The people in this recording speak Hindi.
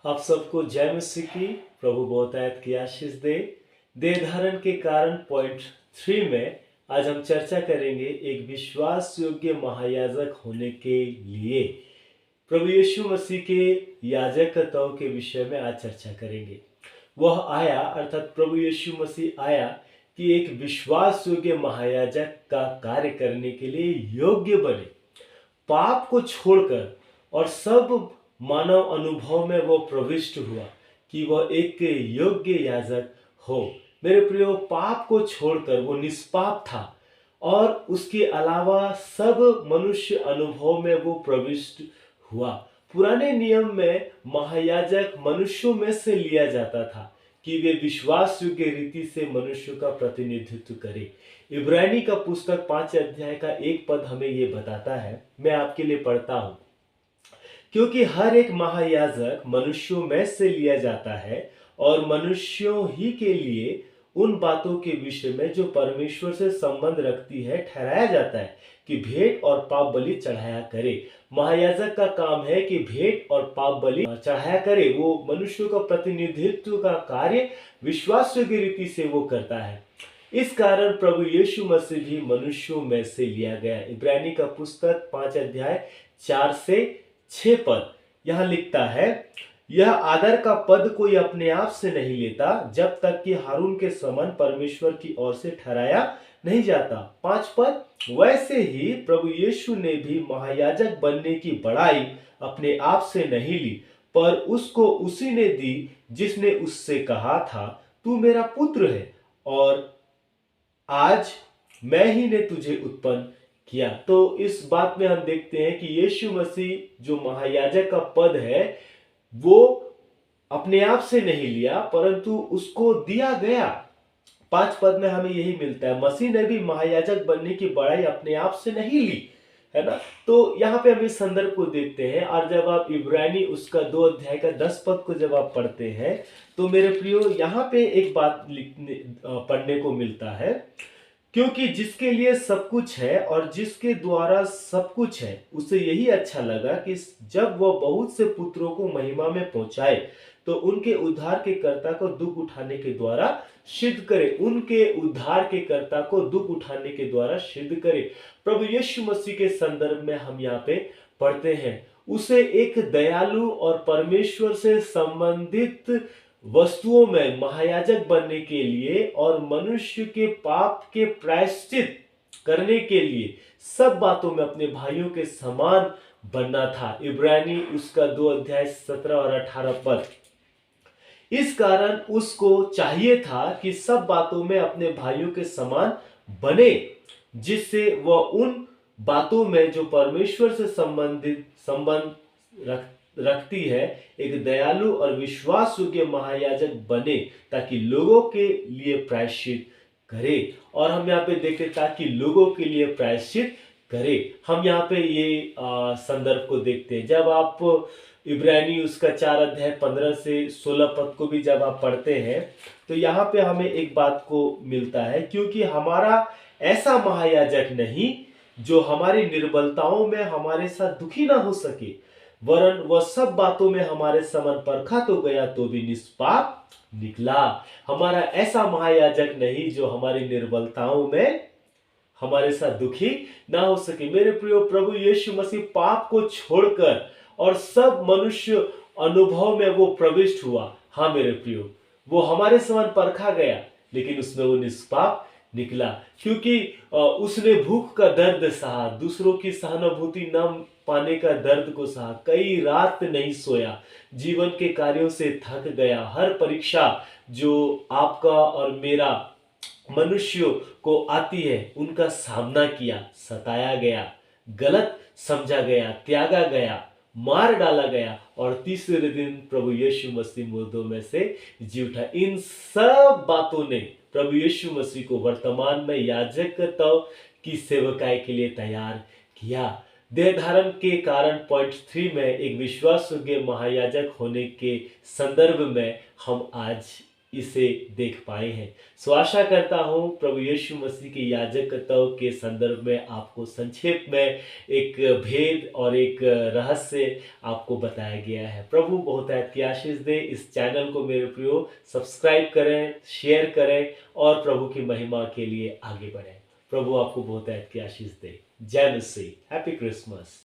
आप सबको जय मसीह की। प्रभु बहुतायत की आशीष दे। देह धारण के कारण पॉइंट 3 में आज हम चर्चा करेंगे एक विश्वास योग्य महायाजक होने के लिए। प्रभु यीशु मसीह के याजकत्व के विषय में आज चर्चा करेंगे। वह आया अर्थात प्रभु यीशु मसीह आया कि एक विश्वास योग्य महायाजक का कार्य करने के लिए योग्य बने, पाप को छोड़कर और सब मानव अनुभव में वो प्रविष्ट हुआ कि वह एक योग्य याजक हो। मेरे प्रियो, पाप को छोड़कर वो निष्पाप था और उसके अलावा सब मनुष्य अनुभव में वो प्रविष्ट हुआ। पुराने नियम में महायाजक मनुष्यों में से लिया जाता था कि वे विश्वास योग्य रीति से मनुष्य का प्रतिनिधित्व करे। इब्रानी का पुस्तक 5 अध्याय का 1 पद हमें ये बताता है, मैं आपके लिए पढ़ता हूं। क्योंकि हर एक महायाजक मनुष्यों में से लिया जाता है और मनुष्यों ही के लिए उन बातों के विषय में जो परमेश्वर से संबंध रखती है ठहराया जाता है कि भेंट और पाप बलि चढ़ाया करे। महायाजक का काम है कि भेंट और पाप बलि चढ़ाया करे। वो मनुष्यों का प्रतिनिधित्व का कार्य विश्वास योग्य रीति से वो करता है। इस कारण प्रभु यीशु मसीह भी मनुष्यों में से लिया गया। इब्रानी का पुस्तक 5 अध्याय 4 से 6 पद यहां लिखता है, यह आदर का पद कोई अपने आप से नहीं लेता जब तक कि हारून के समान परमेश्वर की ओर से ठहराया नहीं जाता। 5 पद, वैसे ही प्रभु यीशु ने भी महायाजक बनने की बड़ाई अपने आप से नहीं ली, पर उसको उसी ने दी जिसने उससे कहा था, तू मेरा पुत्र है और आज मैं ही ने तुझे उत्पन्न किया। तो इस बात में हम देखते हैं कि यीशु मसीह जो महायाजक का पद है वो अपने आप से नहीं लिया परंतु उसको दिया गया। 5 पद में हमें यही मिलता है, मसीह ने भी महायाजक बनने की बड़ाई अपने आप से नहीं ली, है ना। तो यहाँ पे हम इस संदर्भ को देखते हैं और जब आप इब्रानी उसका 2 अध्याय का 10 पद को जब आप पढ़ते हैं तो मेरे प्रियो यहाँ पे एक बात पढ़ने को मिलता है, क्योंकि जिसके लिए सब कुछ है और जिसके द्वारा सब कुछ है उसे यही अच्छा लगा कि जब वह बहुत से पुत्रों को महिमा में पहुंचाए तो उनके उद्धार के कर्ता को दुख उठाने के द्वारा सिद्ध करे। उनके उद्धार के कर्ता को दुख उठाने के द्वारा सिद्ध करे। प्रभु यीशु मसीह के संदर्भ में हम यहाँ पे पढ़ते हैं, उसे एक दयालु और परमेश्वर से संबंधित वस्तुओं में महायाजक बनने के लिए और मनुष्य के पाप के प्रायश्चित करने के लिए सब बातों में अपने भाइयों के समान बनना था। इब्रानी उसका 2 अध्याय 17 और 18 पद। इस कारण उसको चाहिए था कि सब बातों में अपने भाइयों के समान बने, जिससे वह उन बातों में जो परमेश्वर से संबंध रखती है एक दयालु और विश्वास योग्य महायाजक बने, ताकि लोगों के लिए प्रायश्चित करे। और हम यहाँ पे देखते ताकि लोगों के लिए प्रायश्चित करे। हम यहाँ पे ये संदर्भ को देखते हैं जब आप इब्रानी उसका 4 अध्याय 15 से 16 पद को भी जब आप पढ़ते हैं तो यहाँ पे हमें एक बात को मिलता है, क्योंकि हमारा ऐसा महायाजक नहीं जो हमारी निर्बलताओं में हमारे साथ दुखी ना हो सके, वरन वह सब बातों में हमारे समान परखा तो गया तो भी निष्पाप निकला। हमारा ऐसा महायाजक नहीं जो हमारी निर्बलताओं में हमारे साथ दुखी ना हो सके। मेरे प्रियो, प्रभु यीशु मसीह पाप को छोड़कर और सब मनुष्य अनुभव में वो प्रविष्ट हुआ। हाँ मेरे प्रियो, वो हमारे समान परखा गया लेकिन उसमें वो निष्पाप निकला, क्योंकि उसने भूख का दर्द सहा, दूसरों की सहानुभूति न पाने का दर्द को सहा, कई रात नहीं सोया, जीवन के कार्यों से थक गया, हर परीक्षा जो आपका और मेरा मनुष्यों को आती है उनका सामना किया, सताया गया, गलत समझा गया, त्यागा गया, मार डाला गया और तीसरे दिन प्रभु यीशु मसीह मुर्दों में से जी उठा। इन सब बातों ने प्रभु यीशु मसीह को वर्तमान में याजकत्व की सेवकाई के लिए तैयार किया। देह धारण के कारण पॉइंट 3 में एक विश्वास योग्य महायाजक होने के संदर्भ में हम आज इसे देख पाए हैं। सो आशा करता हूँ प्रभु यीशु मसीह के याजकत्व के संदर्भ में आपको संक्षेप में एक भेद और एक रहस्य आपको बताया गया है। प्रभु बहुतायत की आशीष दे। इस चैनल को मेरे प्रियो सब्सक्राइब करें, शेयर करें और प्रभु की महिमा के लिए आगे बढ़ें। प्रभु आपको बहुतायत की आशीष दे। जय मसीह। Happy Christmas.